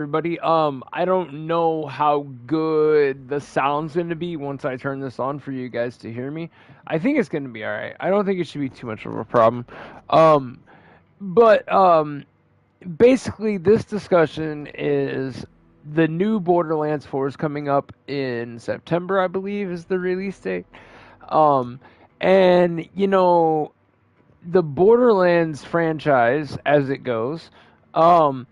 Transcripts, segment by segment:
everybody. I don't know how good the sound's going to be once I turn this on for you guys to hear me. I think it's going to be all right. I don't think it should be too much of a problem. Um, but basically, this discussion is the new Borderlands 4 is coming up in September, I believe, is the release date. Um, and the Borderlands franchise, as it goes, um,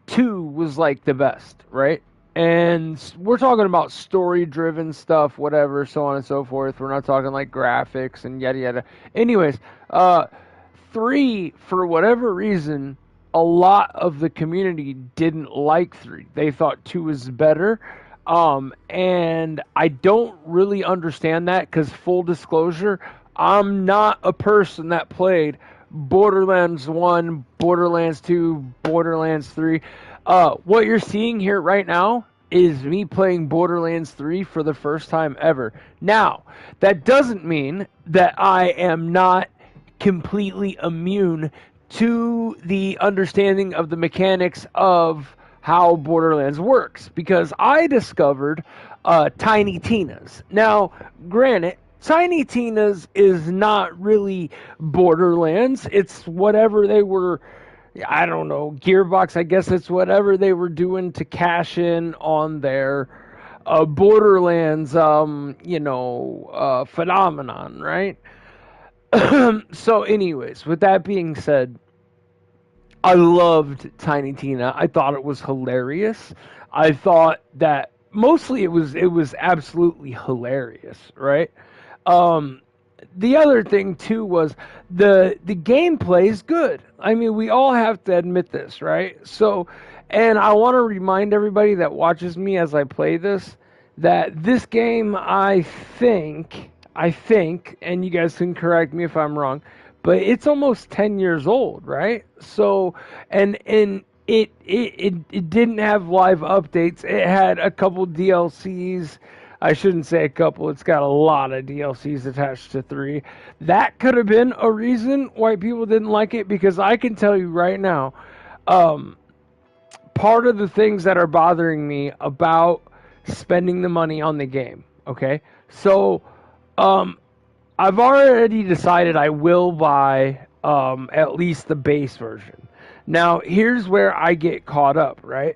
two was like the best, right? And we're talking about story driven stuff, whatever, so on and so forth. We're not talking like graphics and yada yada. Anyways, uh, three, for whatever reason, a lot of the community didn't like three. They thought two was better. And I don't really understand that because, full disclosure, I'm not a person that played Borderlands 1, Borderlands 2, Borderlands 3. What you're seeing here right now is me playing Borderlands 3 for the first time ever. Now, that doesn't mean that I am not completely immune to the understanding of the mechanics of how Borderlands works, because I discovered Tiny Tina's. Now, granted, Tiny Tina's is not really Borderlands. It's whatever they were, I don't know, Gearbox, I guess it's whatever they were doing to cash in on their Borderlands, phenomenon, right? So, anyways, with that being said, I loved Tiny Tina. I thought it was hilarious. I thought that mostly it was absolutely hilarious, right? Um, the other thing too was the gameplay is good. I mean, we all have to admit this, right? So, and I want to remind everybody that watches me as I play this that this game, I think, and you guys can correct me if I'm wrong, but it's almost 10 years old, right? So, and it didn't have live updates. It had a couple DLCs. I shouldn't say a couple. It's got a lot of DLCs attached to 3. That could have been a reason why people didn't like it, because I can tell you right now, um, part of the things that are bothering me about spending the money on the game, okay? So, um, I've already decided I will buy at least the base version. Now, here's where I get caught up, right?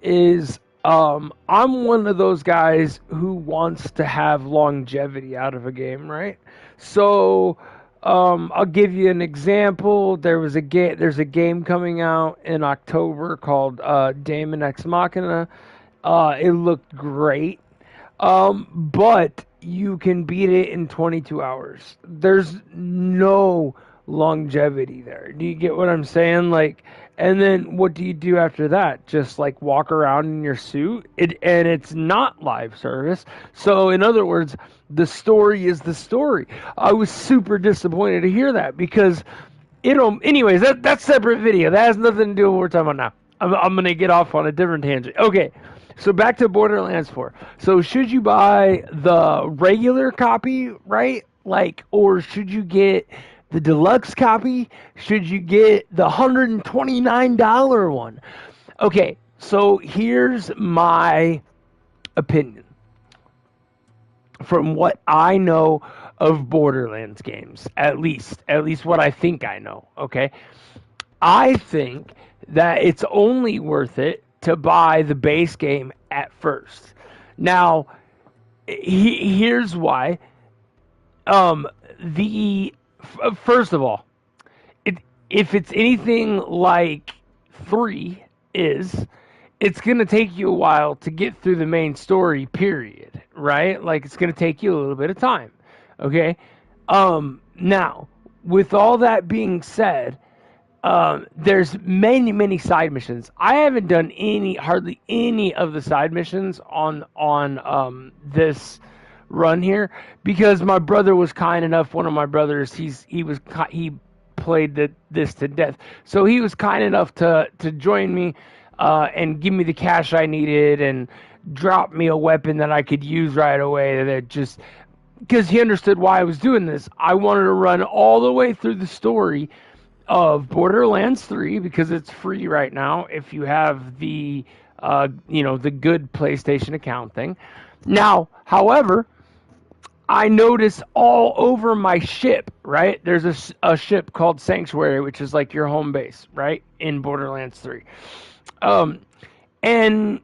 Is I'm one of those guys who wants to have longevity out of a game, right? So I'll give you an example. There's a game coming out in October called Daemon Ex Machina. It looked great. But you can beat it in 22 hours. There's no longevity there. Do you get what I'm saying? Like, and then what do you do after that? Just like walk around in your suit? And it's not live service. So, in other words, the story is the story. I was super disappointed to hear that because anyways, that's separate video. That has nothing to do with what we're talking about now. I'm going to get off on a different tangent. Okay. So back to Borderlands 4. So should you buy the regular copy, right? Like, or should you get the deluxe copy? Should you get the $129 one? Okay, so here's my opinion from what I know of Borderlands games, at least what I think I know, okay? I think that it's only worth it to buy the base game at first. Now, here's why. The first of all, if it's anything like 3 is, it's going to take you a while to get through the main story, period, right? Like, it's going to take you a little bit of time, okay? Now, with all that being said, there's many side missions. I haven't done hardly any of the side missions on this run here because my brother was kind enough. One of my brothers, he played this to death, so he was kind enough to join me and give me the cash I needed and drop me a weapon that I could use right away. That just because he understood why I was doing this. I wanted to run all the way through the story of Borderlands 3 because it's free right now if you have the the good PlayStation account thing. Now, however, I notice all over my ship, right? There's a ship called Sanctuary, which is like your home base, right? In Borderlands 3. Um, and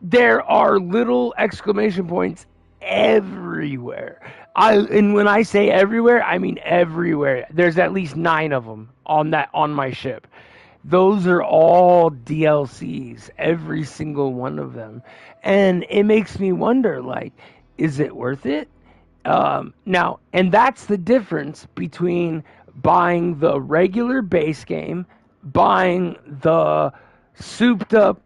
there are little exclamation points everywhere. And when I say everywhere, I mean everywhere. There's at least 9 of them on my ship. Those are all DLCs, every single one of them. And it makes me wonder, like, is it worth it? Now, and that's the difference between buying the regular base game, buying the souped up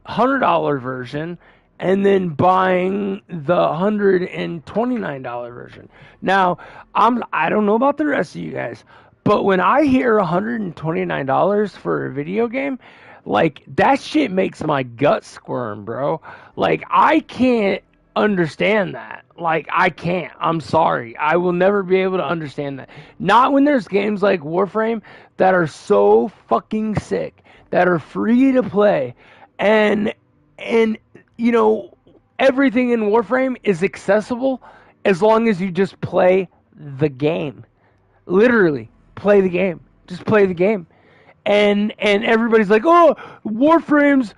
$100 version, and then buying the $129 version. Now, I don't know about the rest of you guys, but when I hear $129 for a video game, like that shit makes my gut squirm, bro. Like I can't understand that. Like I can't. I'm sorry. I will never be able to understand that. Not when there's games like Warframe that are so fucking sick, that are free to play, and you know everything in Warframe is accessible as long as you just play the game. Literally, play the game. Just play the game. And everybody's like, "Oh, Warframe's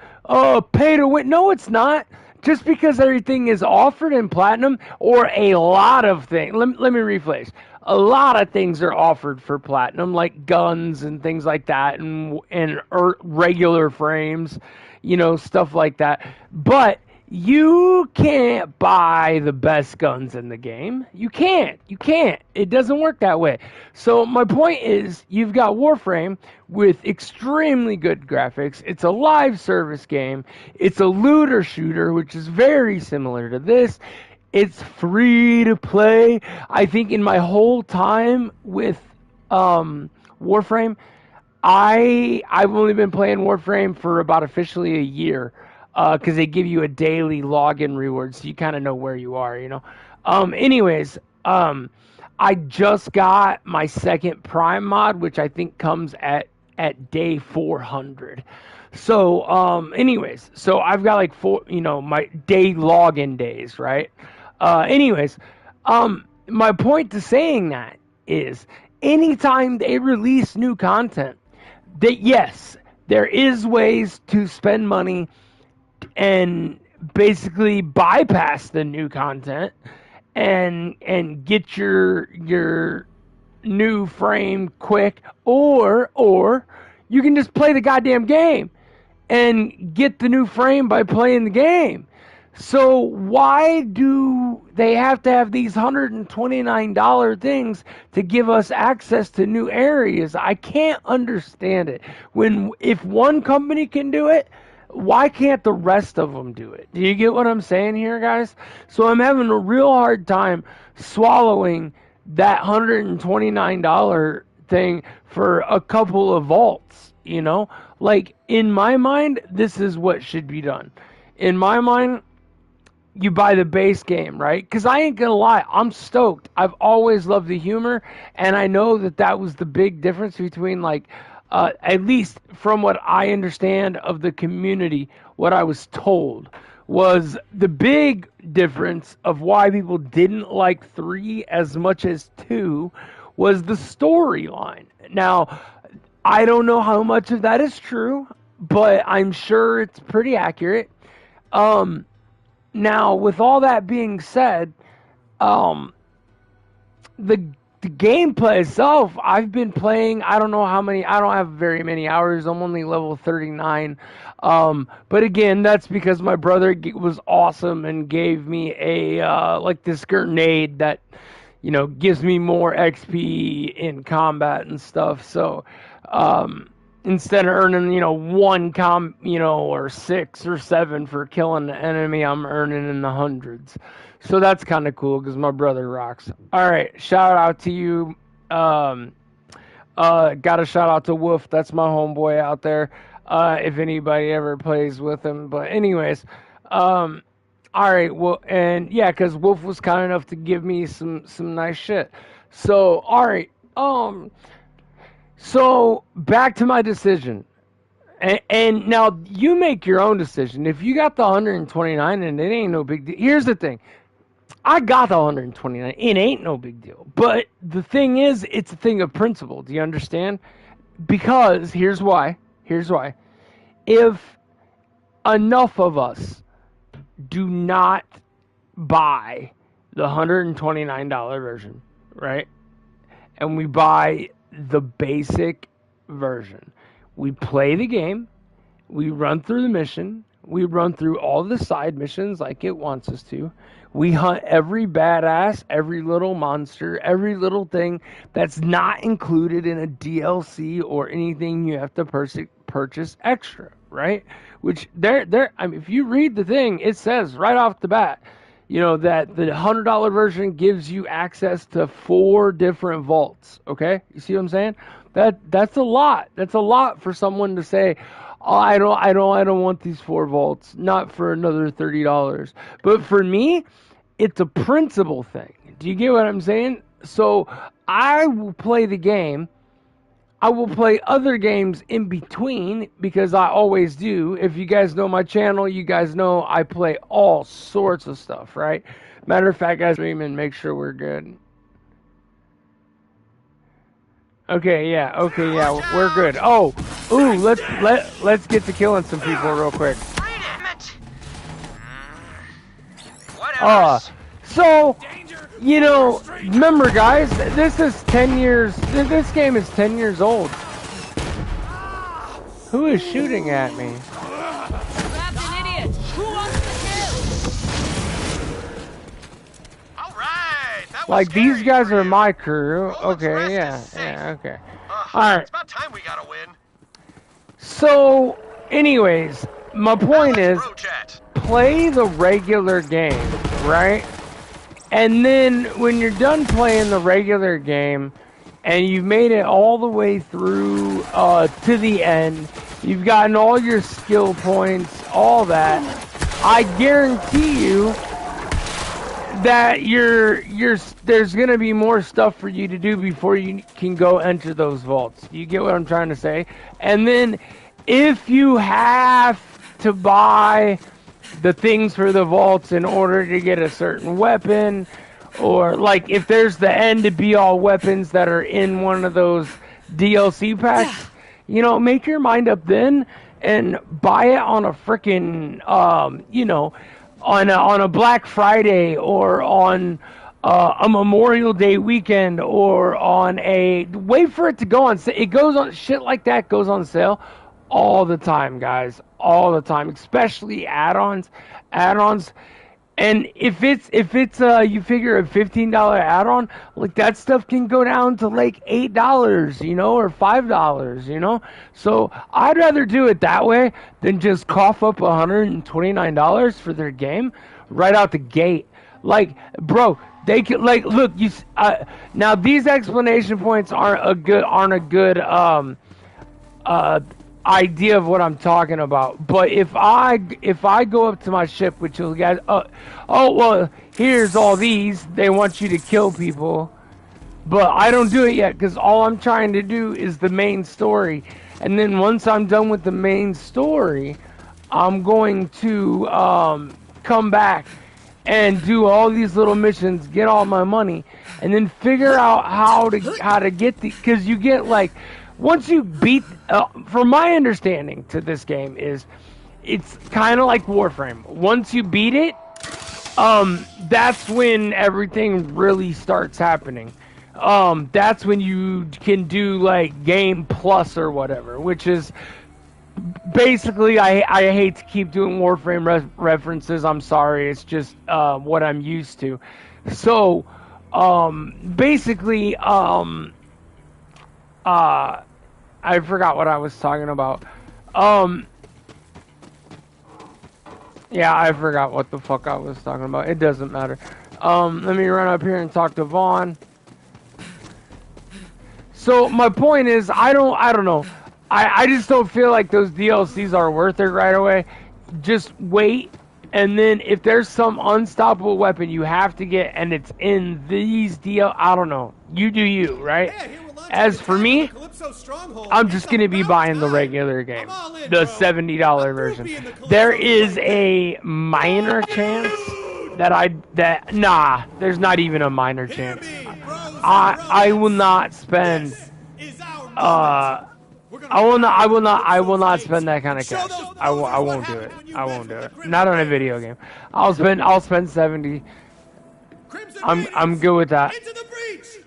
pay to win." No, it's not. Just because everything is offered in platinum, or a lot of things. Let me rephrase. A lot of things are offered for platinum, like guns and things like that, and regular frames, stuff like that. But you can't buy the best guns in the game. You can't. You can't. It doesn't work that way. So my point is, you've got Warframe with extremely good graphics. It's a live service game. It's a looter shooter, which is very similar to this. It's free to play. I think in my whole time with Warframe, I've only been playing Warframe for about officially a year, because they give you a daily login reward, so you kind of know where you are, Anyways, I just got my second Prime mod, which I think comes at day 400. So, anyways, so I've got like my day login days, right? Anyways, my point to saying that is anytime they release new content, that yes, there is ways to spend money and basically bypass the new content and get your new frame quick, or you can just play the goddamn game and get the new frame by playing the game. So why do they have to have these $129 things to give us access to new areas? I can't understand it. If one company can do it, why can't the rest of them do it? Do you get what I'm saying here, guys? So I'm having a real hard time swallowing that $129 thing for a couple of vaults, Like, in my mind, this is what should be done. In my mind, you buy the base game, right? Because I ain't gonna lie, I'm stoked. I've always loved the humor, and I know that was the big difference between, like, at least from what I understand of the community, what I was told was the big difference of why people didn't like 3 as much as 2 was the storyline. Now, I don't know how much of that is true, but I'm sure it's pretty accurate. Now, with all that being said, the gameplay itself, I've been playing, I don't know how many, I don't have very many hours, I'm only level 39, but again, that's because my brother was awesome and gave me like this grenade that, gives me more XP in combat and stuff, so, instead of earning, 1 or 6 or 7 for killing the enemy, I'm earning in the hundreds. So that's kind of cool because my brother rocks. All right, shout out to you. Got a shout out to Wolf. That's my homeboy out there. If anybody ever plays with him, but anyways, all right. Well, and yeah, because Wolf was kind enough to give me some nice shit. So all right. So back to my decision. And now you make your own decision. If you got the 129 and it ain't no big deal. Here's the thing. I got the 129. It ain't no big deal. But the thing is, it's a thing of principle. Do you understand? Because here's why. Here's why. If enough of us do not buy the $129 version, right? And we buy the basic version. We play the game, we run through the mission, we run through all the side missions like it wants us to. We hunt every badass, every little monster, every little thing that's not included in a DLC or anything you have to purchase extra, right? Which I mean, if you read the thing, it says right off the bat, that the $100 version gives you access to 4 different vaults. Okay, you see what I'm saying? That's a lot. That's a lot for someone to say, "Oh, I don't want these 4 vaults. Not for another $30." But for me, it's a principle thing. Do you get what I'm saying? So I will play the game. I will play other games in between because I always do. If you guys know my channel, you guys know I play all sorts of stuff, right? Matter of fact, guys, stream and make sure we're good. Okay, yeah, we're good. Oh, ooh, let's get to killing some people real quick. So, remember guys, this is 10 years, this game is 10 years old. Who is shooting at me? Grabbed an idiot. Who wants to kill? All right, that was like scary these guys for are you. my crew. Roland's Okay, rest yeah, is safe. yeah, okay. Alright. It's about time we got a win. So, anyways, my point is, Roach at. play the regular game, right? And then when you're done playing the regular game and you've made it all the way through to the end, you've gotten all your skill points, all that, I guarantee you that there's going to be more stuff for you to do before you can go enter those vaults. You get what I'm trying to say? And then if you have to buy the things for the vaults in order to get a certain weapon, or like if there's the end to be all weapons that are in one of those DLC packs, make your mind up then and buy it on a freaking on a Black Friday or on a Memorial Day weekend or on wait for it to go on sale. It goes on, shit like that goes on sale all the time, guys, all the time, especially add-ons. And if it's you figure a $15 add-on, like that stuff can go down to like $8, or $5, So I'd rather do it that way than just cough up $129 for their game right out the gate. Like, bro, they could look. Now these explanation points aren't a good idea of what I'm talking about. But if I go up to my ship, which you guys, well, here's all these. They want you to kill people, but I don't do it yet because all I'm trying to do is the main story. And then once I'm done with the main story, I'm going to come back and do all these little missions, get all my money, and then figure out how to get because you get like. Once you beat, from my understanding to this game is, it's kind of like Warframe. Once you beat it, that's when everything really starts happening. That's when you can do like Game Plus or whatever, which is basically, I hate to keep doing Warframe references. I'm sorry, it's just what I'm used to. So, basically, I forgot what I was talking about. Yeah, I forgot what the fuck I was talking about. It doesn't matter. Let me run up here and talk to Vaughn. So my point is, I don't know. I just don't feel like those DLCs are worth it right away. Just wait, and then if there's some unstoppable weapon you have to get, and it's in these I don't know. You do you, right? As for me, Calypso stronghold, I'm it's just gonna be about buying the time. regular game, I'm all in, the bro. $70 version. Groupie in the Calypso There is right a minor chance that nah, there's not even a minor Hear chance. me, bros I and will broettes. not spend This is our moment. We're gonna I will fly not. I over will the not. I will Calypso's not gates spend that kind and of show cash. those I posers what won't do it. happens when you I mess won't do with the it. Crimson Not on a Raiders. video game. I'll spend 70. Crimson I'm Raiders, good with that. into the breach.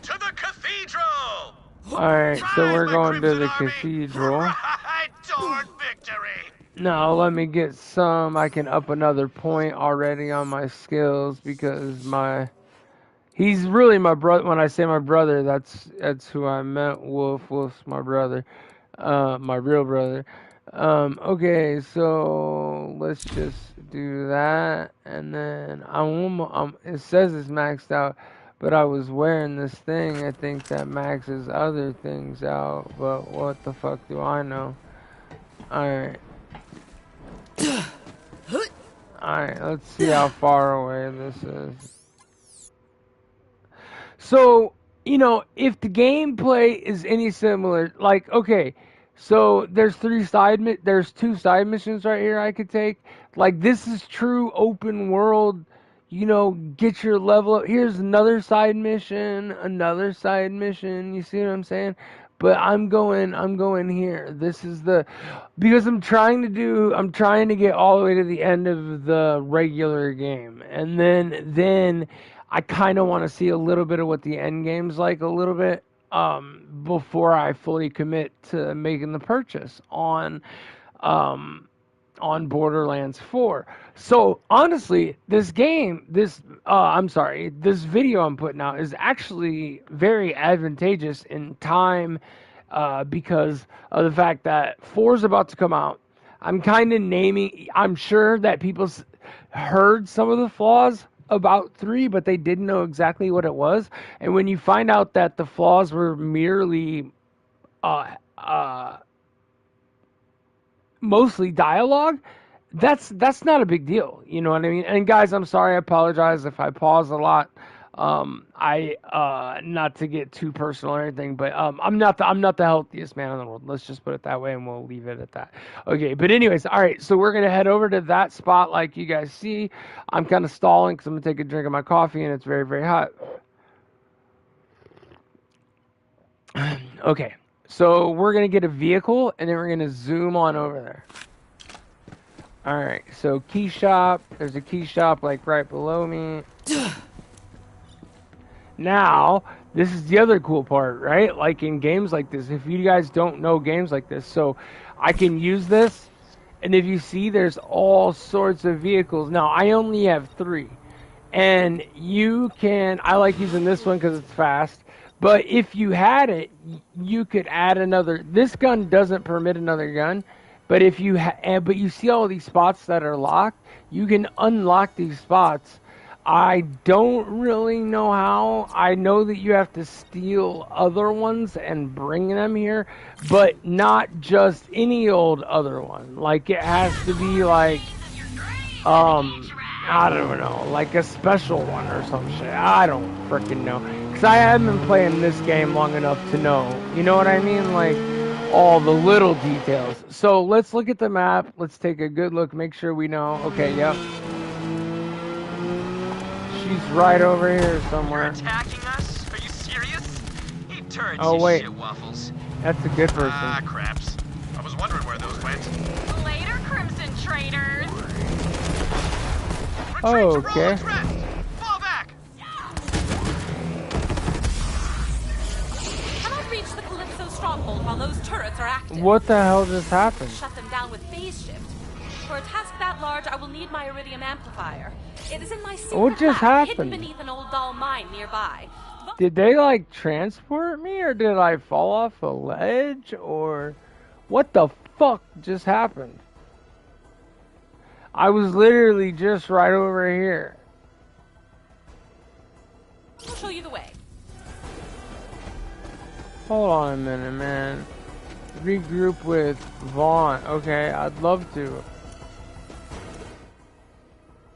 To the cathedral! All right. So Rise, we're my going to Crimson the Army! cathedral. Right toward victory! Now let me get some. I can up another point already on my skills because he's really my brother. When I say my brother, that's who I meant. Wolf's my brother, my real brother. Okay, so let's just do that, and then it says it's maxed out, but I was wearing this thing. I think that maxes other things out, but what the fuck do I know? All right. Alright, let's see how far away this is. So, if the gameplay is any similar, like, okay, so there's two side missions right here I could take. Like, this is true open world, get your level up. Here's another side mission, you see what I'm saying? But I'm going here. This is because I'm trying to get all the way to the end of the regular game. And then I kind of want to see a little bit of what the end game's like a little bit before I fully commit to making the purchase on Borderlands 4. So honestly, this video I'm putting out is actually very advantageous in time because of the fact that 4 is about to come out. I'm sure that people heard some of the flaws about 3, but they didn't know exactly what it was. And when you find out that the flaws were merely mostly dialogue, that's not a big deal. You know what I mean? And guys, I'm sorry, I apologize if I pause a lot. Not to get too personal or anything, but I'm not the healthiest man in the world. Let's just put it that way, and we'll leave it at that. Okay, but anyways, all right. So we're gonna head over to that spot, like you guys see. I'm kind of stalling because I'm gonna take a drink of my coffee, and it's very, very hot. Okay, so we're gonna get a vehicle, and then we're gonna zoom on over there. All right, so key shop. There's a key shop like right below me. Now, this is the other cool part, right? Like in games like this, if you guys don't know games like this, so I can use this, and if you see, there's all sorts of vehicles. Now, I only have 3, and I like using this one because it's fast, but if you had it, you could add another. This gun doesn't permit another gun, but if you but you see all these spots that are locked, you can unlock these spots. I don't really know how. I know that you have to steal other ones and bring them here, but not just any old other one. Like, it has to be like, I don't know, like a special one or some shit. I don't freaking know. Because I haven't been playing this game long enough to know. You know what I mean? Like, all the little details. So, let's look at the map. Let's take a good look. Make sure we know. Okay, yep. She's right over here somewhere. You're attacking us? Are you serious? Eat turds, Oh, you wait. shit waffles. That's a good person. Ah, craps. I was wondering where those went. Later, Crimson Traitors. Retreat Oh, to okay. Roland's Rest! Fall back! Cannot reach the Calypso stronghold while those turrets are active. What the hell just happened? Shut them down with phase shift. For a task that large, I will need my iridium amplifier. It is in my secret What just lab, hidden happened? beneath an old dull mine nearby. Did they like transport me, or did I fall off a ledge, or what the fuck just happened? I was literally just right over here. I'll show you the way. Hold on a minute, man. Regroup with Vaughn. Okay, I'd love to.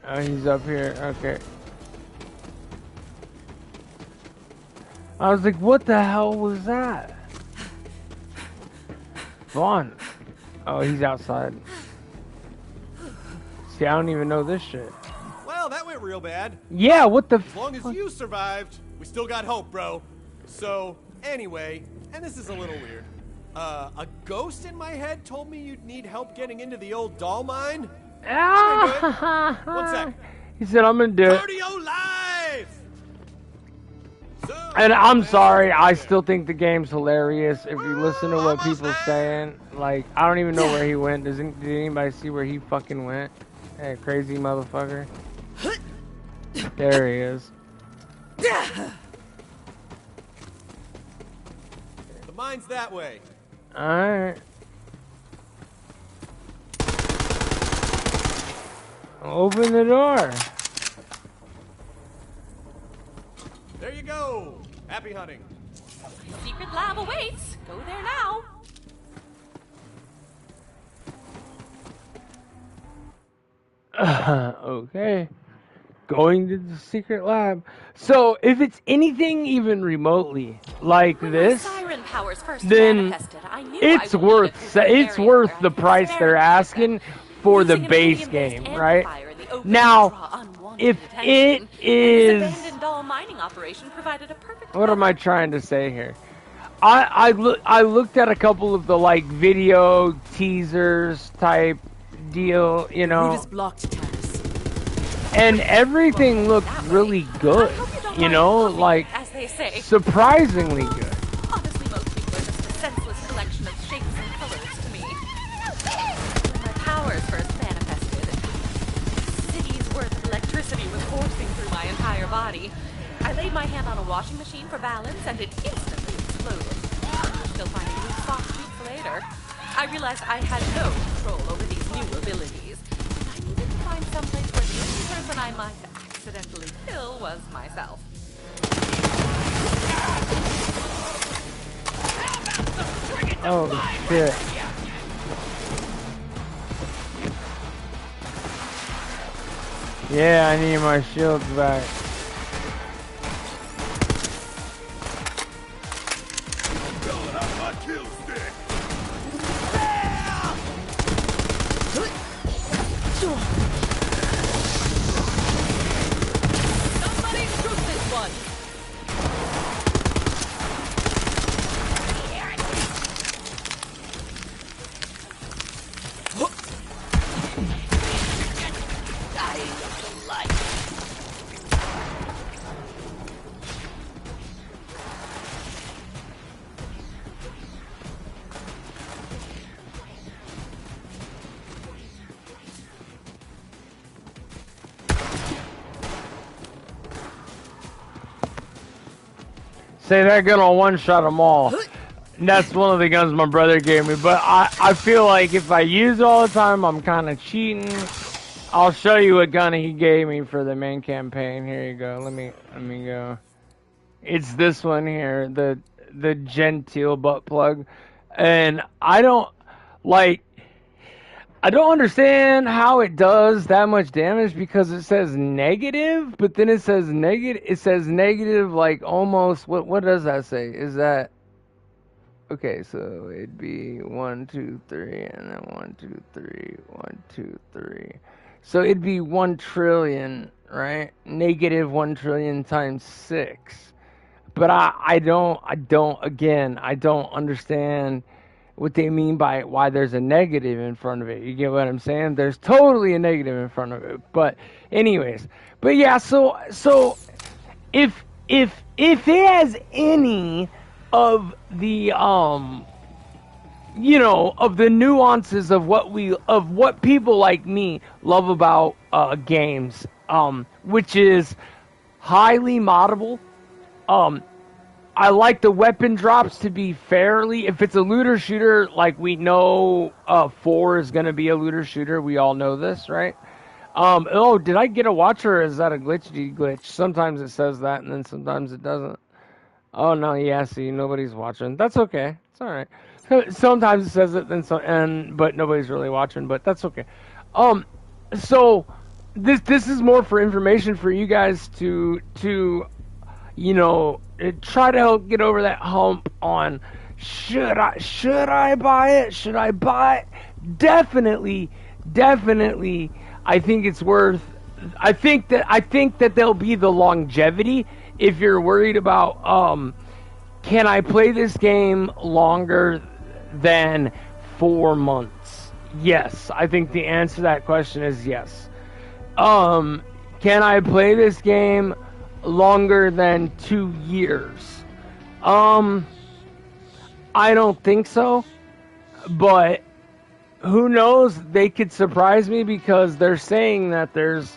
Oh, he's up here. Okay. I was like, what the hell was that? Vaughn. Oh, he's outside. See, I don't even know this shit. Well, that went real bad. Yeah, what the As long as you survived, we still got hope, bro. So, anyway, and this is a little weird. A ghost in my head told me you'd need help getting into the old doll mine. One sec. He said, I'm gonna do it. Cardio live! So, And I'm sorry, I still think the game's hilarious. If you listen to what people saying, like, I don't even know where he went. Did anybody see where he fucking went? Hey, crazy motherfucker. There he is. the mine's that way. Alright. Open the door. There you go. Happy hunting. Secret lab awaits. Go there now. Okay. Going to the secret lab. So, if it's anything even remotely like When this, my siren powers first then manifested, I knew it's I would worth need a good it's area worth where the I could price they're experiment. asking for the Using a base medium-based game, right? amplifier in the open Now, draw unwanted if attention, it and is, this abandoned doll mining operation provided a perfect what am cover. I trying to say here? I looked at a couple of the like video teasers type deal, you Route know, is blocked, Taz. and everything looked really good, I hope you don't you mind know, humming, like as they say. surprisingly good. Honestly, most people are just a senseless collection of shapes and colors to me. When my powers first manifested, cities worth of electricity was coursing through my entire body. I laid my hand on a washing machine for balance, and it instantly exploded. Still finding new spots weeks later, I realized I had no control over these new abilities. I needed to find someplace where the only person I might accidentally kill was myself. Oh shit. Yeah, I need my shields back. Filling up my kill stick. Somebody shoot this one! Say that gun on one shot them all. And that's one of the guns my brother gave me. But I feel like if I use it all the time, I'm kind of cheating. I'll show you what gun he gave me for the main campaign. Here you go. Let me go. It's this one here, the Gentile butt plug. And I don't understand how it does that much damage because it says negative, but then it says negative like almost what does that say? Is that okay, so it'd be 1, 2, 3, and then 1, 2, 3, 1, 2, 3. So it'd be 1 trillion, right? Negative 1 trillion times 6. But I don't understand what they mean by why there's a negative in front of it. You get what I'm saying? There's totally a negative in front of it. But anyways, but yeah, so if it has any of the you know, of the nuances of what people like me love about games, which is highly moddable. I like the weapon drops to be fairly, if it's a looter shooter, like we know 4 is going to be a looter shooter. We all know this, right? Oh, did I get a watcher or is that a glitch? Sometimes it says that and then sometimes it doesn't. Oh, no, yeah, see, nobody's watching. That's okay. It's all right. Sometimes it says it, but nobody's really watching, but that's okay. So this is more for information for you guys to you know, try to help get over that hump on should I buy it? Should I buy it? Definitely. I think it's worth. I think that there'll be the longevity if you're worried about. Can I play this game longer than 4 months? Yes, I think the answer to that question is yes. Can I play this game longer than 2 years? I don't think so, but who knows? They could surprise me because they're saying that there's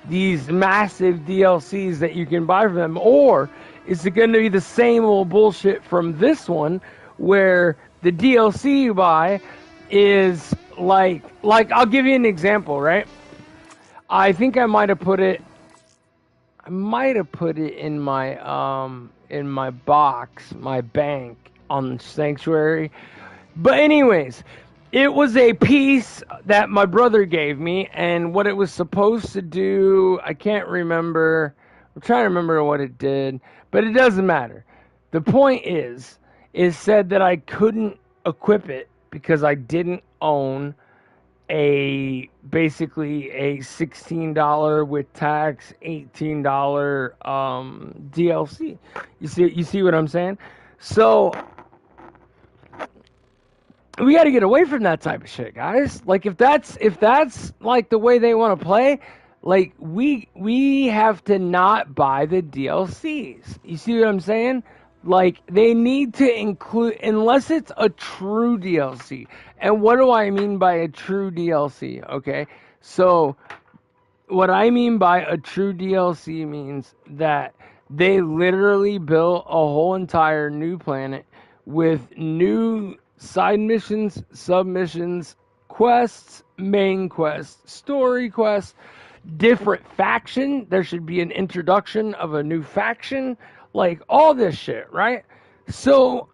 these massive DLCs that you can buy from them, or is it going to be the same old bullshit from this one where the DLC you buy is like I'll give you an example, right? I think I might have put it in my box, my bank on Sanctuary. But anyways, it was a piece that my brother gave me, and what it was supposed to do, I can't remember. I'm trying to remember what it did, but it doesn't matter. The point is, it said that I couldn't equip it because I didn't own basically a $16 with tax, $18 DLC. You see what I'm saying? So we got to get away from that type of shit, guys. Like if that's like the way they want to play, like we have to not buy the DLCs. You see what I'm saying? Like they need to include, unless it's a true DLC. And what do I mean by a true DLC? Okay, so what I mean by a true DLC means that they literally built a whole entire new planet with new side missions, submissions, quests, main quests, story quests, different faction. There should be an introduction of a new faction, like all this shit, right? So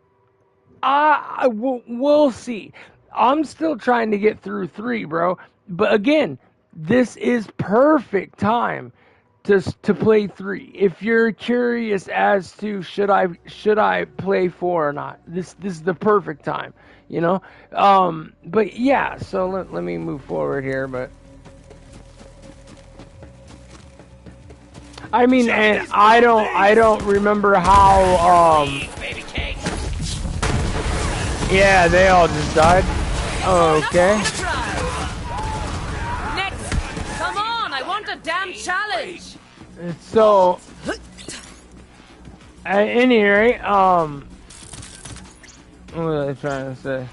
we'll see. I'm still trying to get through 3, bro. But again, this is perfect time to play 3. If you're curious as to should I play 4 or not, this is the perfect time, you know. But yeah, so let me move forward here. But I mean, and I don't remember how. Yeah, they all just died. Okay. Next, come on! I want a damn challenge. So, at any rate, what was I trying to say?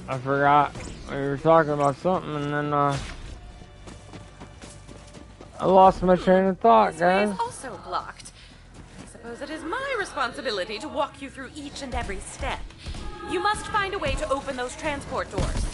I forgot. We were talking about something, and then I lost my train of thought, This way guys. is also blocked. I suppose it is my responsibility to walk you through each and every step. You must find a way to open those transport doors.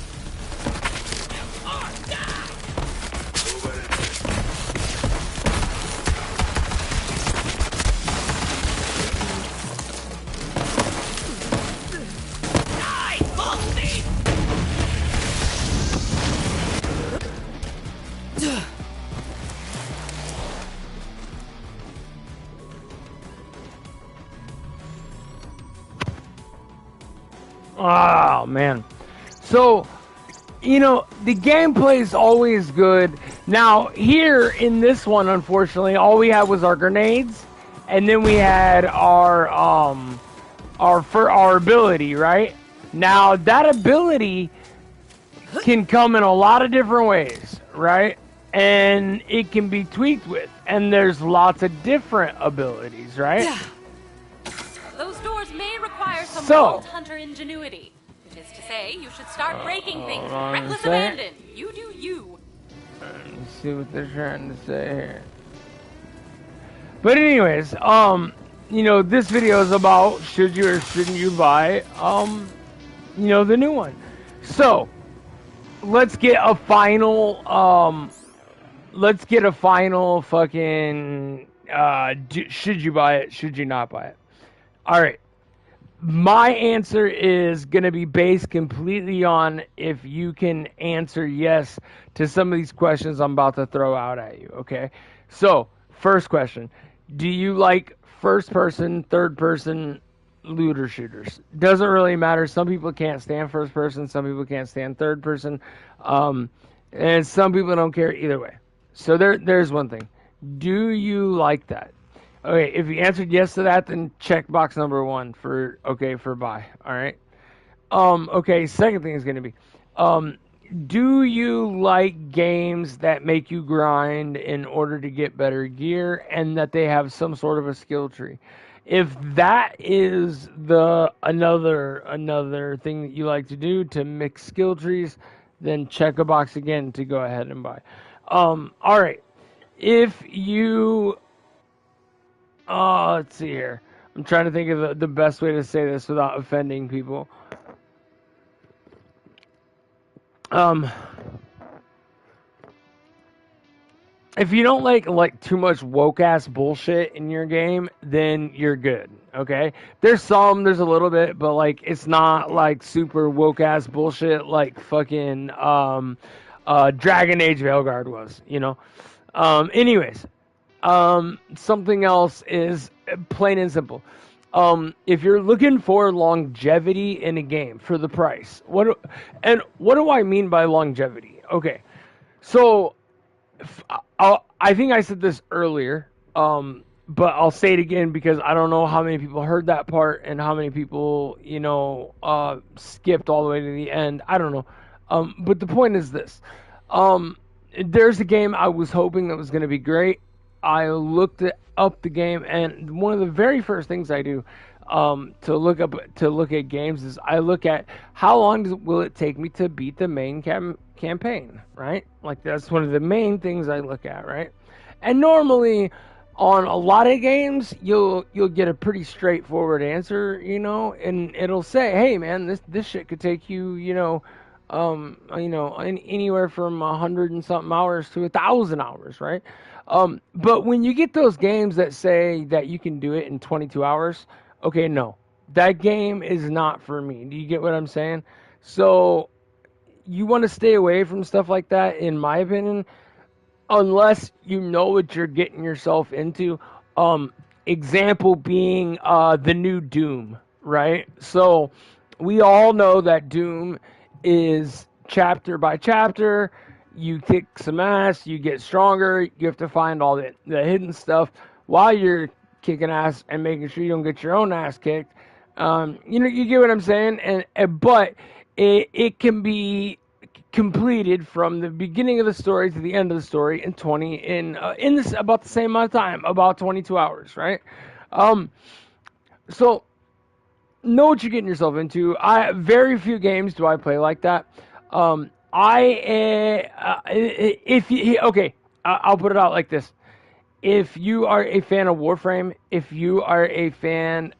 Oh man. So, you know, the gameplay is always good. Now, here in this one, unfortunately, all we had was our grenades, and then we had our ability, right? Now, that ability can come in a lot of different ways, right? And it can be tweaked with, and there's lots of different abilities, right? Those doors may require some So- Vault Hunter ingenuity. It is to say, you should start breaking things with on a reckless second. abandon. You do you. Let's see what they're trying to say here. But anyways, you know, this video is about should you or shouldn't you buy, you know, the new one. So, let's get a final, fucking, should you buy it, should you not buy it? Alright. My answer is going to be based completely on if you can answer yes to some of these questions I'm about to throw out at you, okay? So, first question. Do you like first person, third person looter shooters. Doesn't really matter. Some people can't stand first person, some people can't stand third person, and some people don't care either way. So there's one thing. Do you like that? Okay, if you answered yes to that, then check box number 1 for buy. All right. Okay, second thing is going to be, do you like games that make you grind in order to get better gear and that they have some sort of a skill tree? If that is another thing that you like to do to mix skill trees, then check a box again to go ahead and buy. All right. If you, let's see here. I'm trying to think of the best way to say this without offending people. If you don't like too much woke ass bullshit in your game, then you're good. Okay, there's a little bit, but like it's not like super woke ass bullshit like fucking Dragon Age Veilguard was, you know. Anyways, something else is plain and simple. If you're looking for longevity in a game for the price, what do I mean by longevity? Okay, so I think I said this earlier, but I'll say it again because I don't know how many people heard that part and how many people, skipped all the way to the end. I don't know. But the point is this. There's a game I was hoping that was going to be great. I looked up the game, and one of the very first things I do to look at games is I look at how long will it take me to beat the main campaign, right? Like that's one of the main things I look at, right? And normally on a lot of games you'll get a pretty straightforward answer, and it'll say, hey man, this shit could take you, anywhere from 100 and something hours to 1,000 hours, right? But when you get those games that say that you can do it in 22 hours, okay, no, that game is not for me. Do you get what I'm saying? So you want to stay away from stuff like that, in my opinion, unless you know what you're getting yourself into. Example being the new Doom, right? So we all know that Doom is chapter by chapter. You kick some ass, you get stronger, you have to find all the hidden stuff while you're kicking ass and making sure you don't get your own ass kicked. You get what I'm saying? But it can be completed from the beginning of the story to the end of the story in this about the same amount of time, about 22 hours, right? So know what you're getting yourself into. Very few games do I play like that. I'll put it out like this. If you are a fan of Warframe, if you are a fan,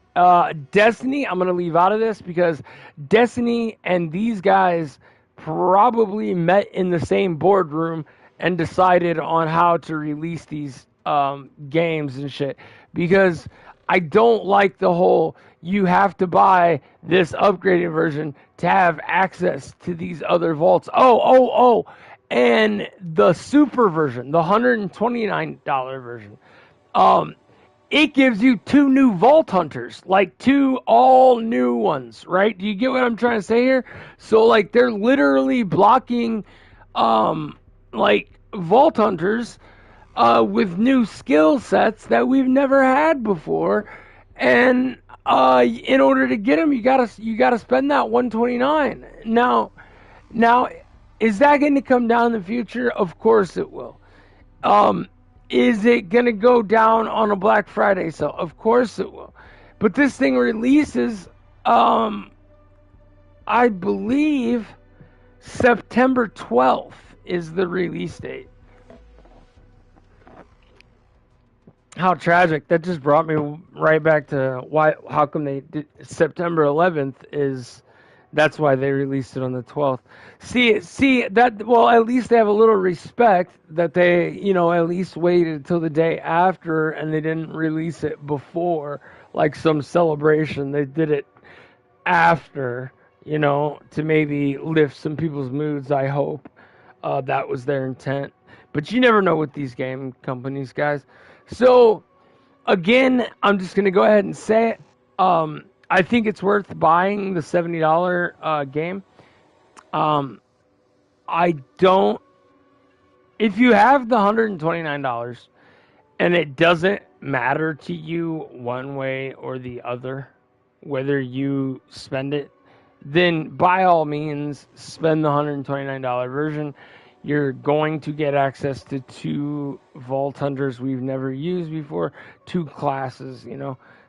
Destiny, I'm going to leave out of this because Destiny and these guys probably met in the same boardroom and decided on how to release these games and shit. Because I don't like the whole, you have to buy this upgraded version to have access to these other vaults. And the super version, the $129 version, it gives you 2 new vault hunters, like 2 all new ones, right? Do you get what I'm trying to say here? So like they're literally blocking vault hunters with new skill sets that we've never had before, and in order to get them, you gotta spend that $129. Now, is that going to come down in the future? Of course it will. Is it going to go down on a Black Friday sale? Of course it will. But this thing releases, I believe, September 12th is the release date. How tragic. That just brought me right back to how come they did September 11th is... That's why they released it on the 12th. See that, well, at least they have a little respect that they, at least waited until the day after and they didn't release it before, like some celebration. They did it after, to maybe lift some people's moods, I hope. That was their intent. But you never know with these game companies, guys. So, again, I'm just gonna go ahead and say it. I think it's worth buying the $70 game. I don't. If you have the $129 and it doesn't matter to you one way or the other, whether you spend it, then by all means spend the $129 version. You're going to get access to 2 Vault Hunters we've never used before, 2 classes,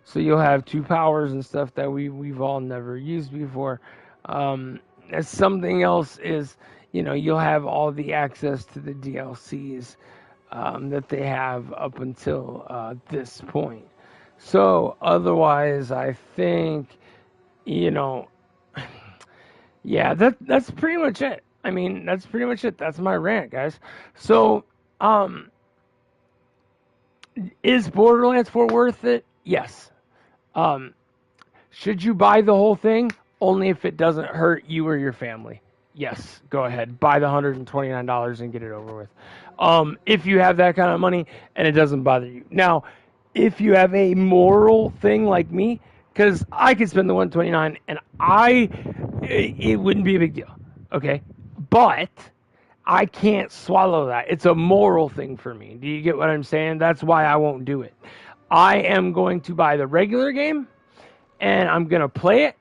So you'll have 2 powers and stuff that we've all never used before. As something else is, you'll have all the access to the DLCs that they have up until this point. So otherwise, I think, yeah, that's pretty much it. I mean, that's pretty much it. That's my rant, guys. So, is Borderlands 4 worth it? Yes. Should you buy the whole thing? Only if it doesn't hurt you or your family. Yes, go ahead. Buy the $129 and get it over with. If you have that kind of money and it doesn't bother you. Now, if you have a moral thing like me, because I could spend the $129 and it wouldn't be a big deal. Okay? But I can't swallow that. It's a moral thing for me. Do you get what I'm saying? That's why I won't do it. I am going to buy the regular game and I'm going to play it.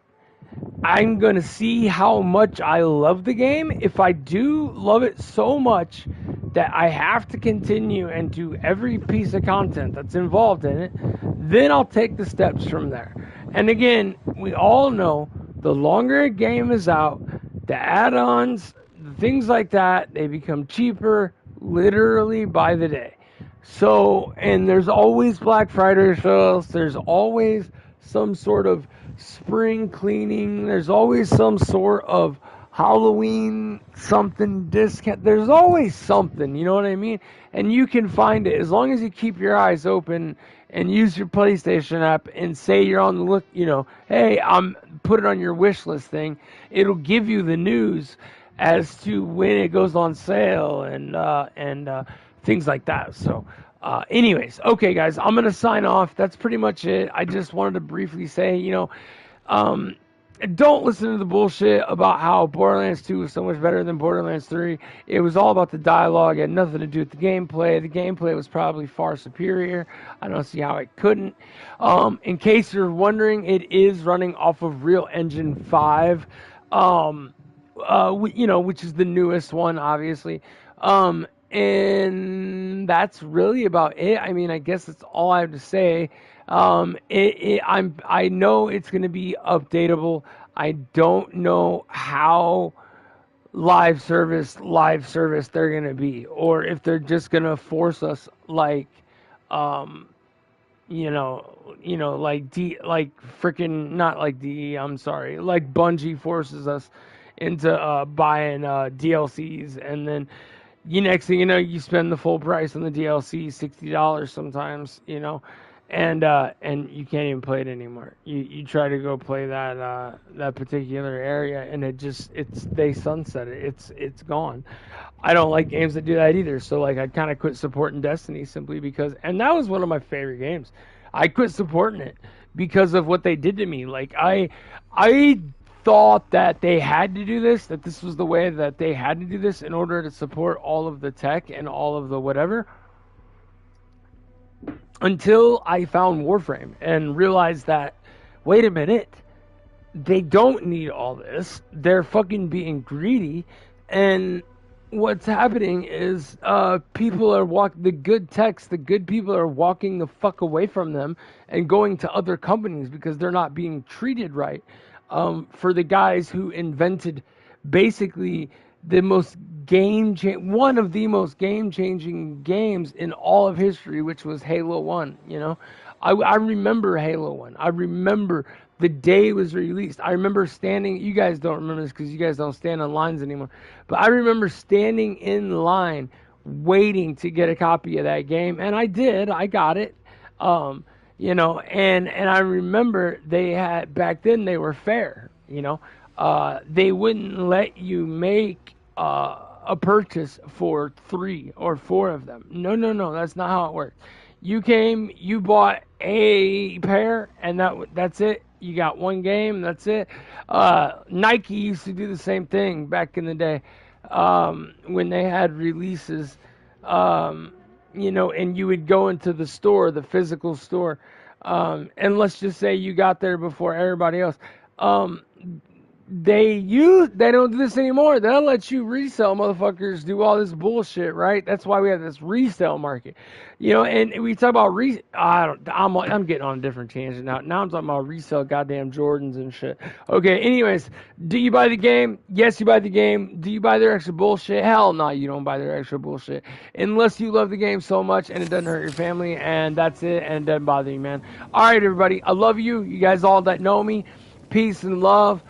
I'm going to see how much I love the game. If I do love it so much that I have to continue and do every piece of content that's involved in it, then I'll take the steps from there. And again, we all know the longer a game is out, the add-ons, things like that, they become cheaper literally by the day. So, and there's always Black Friday sales, there's always some sort of spring cleaning, there's always some sort of Halloween something discount, there's always something, you know what I mean? And you can find it as long as you keep your eyes open and use your PlayStation app and say you're on the look, hey, put it on your wish list thing. It'll give you the news as to when it goes on sale and things like that. So, anyways, okay, guys, I'm gonna sign off. That's pretty much it. I just wanted to briefly say, don't listen to the bullshit about how Borderlands 2 was so much better than Borderlands 3. It was all about the dialogue. It had nothing to do with the gameplay. The gameplay was probably far superior. I don't see how it couldn't. In case you're wondering, it is running off of Real Engine 5. Which is the newest one, obviously. And that's really about it. I mean, I guess that's all I have to say. I know it's going to be updatable. I don't know how live service they're going to be, or if they're just going to force us like, like Bungie forces us into buying DLCs, and then next thing you know, you spend the full price on the DLC, $60 sometimes, and you can't even play it anymore. You try to go play that particular area, and they sunset it. It's gone. I don't like games that do that either. So I kind of quit supporting Destiny simply because, and that was one of my favorite games. I quit supporting it because of what they did to me. I thought that they had to do this, that this was the way that they had to do this in order to support all of the tech and all of the whatever, until I found Warframe and realized that, wait a minute, they don't need all this. They're fucking being greedy, and what's happening is people are the good techs, the good people are walking the fuck away from them and going to other companies because they're not being treated right. For the guys who invented basically one of the most game-changing games in all of history, which was Halo 1, I remember Halo 1. I remember the day it was released. I remember you guys don't remember this because you guys don't stand on lines anymore, but I remember standing in line waiting to get a copy of that game, and I did. I got it. And I remember back then they were fair, they wouldn't let you make a purchase for 3 or 4 of them. No, that's not how it worked. You came, you bought a pair, and that's it. You got one game, that's it. Nike used to do the same thing back in the day when they had releases. And you would go into the store, the physical store, and let's just say you got there before everybody else. They don't do this anymore. They'll let you resell motherfuckers do all this bullshit, right? That's why we have this resale market, And we talk about I'm getting on a different tangent now. Now I'm talking about resale goddamn Jordans and shit. Okay. Anyways, do you buy the game? Yes, you buy the game. Do you buy their extra bullshit? Hell no, you don't buy their extra bullshit unless you love the game so much and it doesn't hurt your family, and that's it, and it doesn't bother you, man. All right, everybody. I love you. You guys all that know me. Peace and love.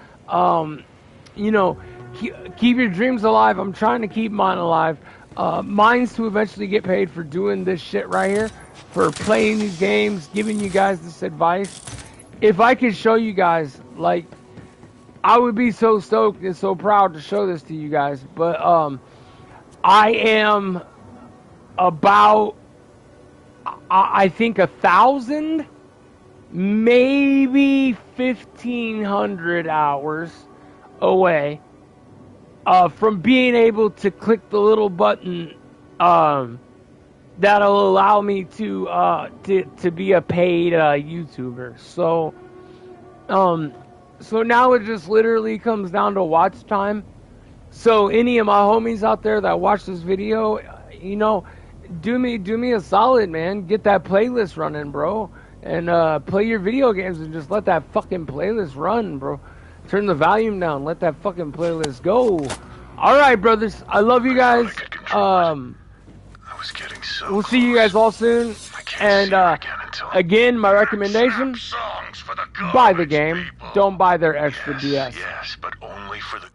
Keep your dreams alive. I'm trying to keep mine alive. Mine's to eventually get paid for doing this shit right here, for playing these games, giving you guys this advice. If I could show you guys, like, I would be so stoked and so proud to show this to you guys. But I am about, I think, 1,000. Maybe 1,500 hours away from being able to click the little button that'll allow me to be a paid YouTuber. So now it just literally comes down to watch time. So any of my homies out there that watch this video, do me a solid, man. Get that playlist running, bro. And play your video games and just let that fucking playlist run, bro. Turn the volume down. Let that fucking playlist go. All right, brothers. I love you guys. We'll see you guys all soon. And again, my recommendation: buy the game. Don't buy their extra BS. Yes, but only for the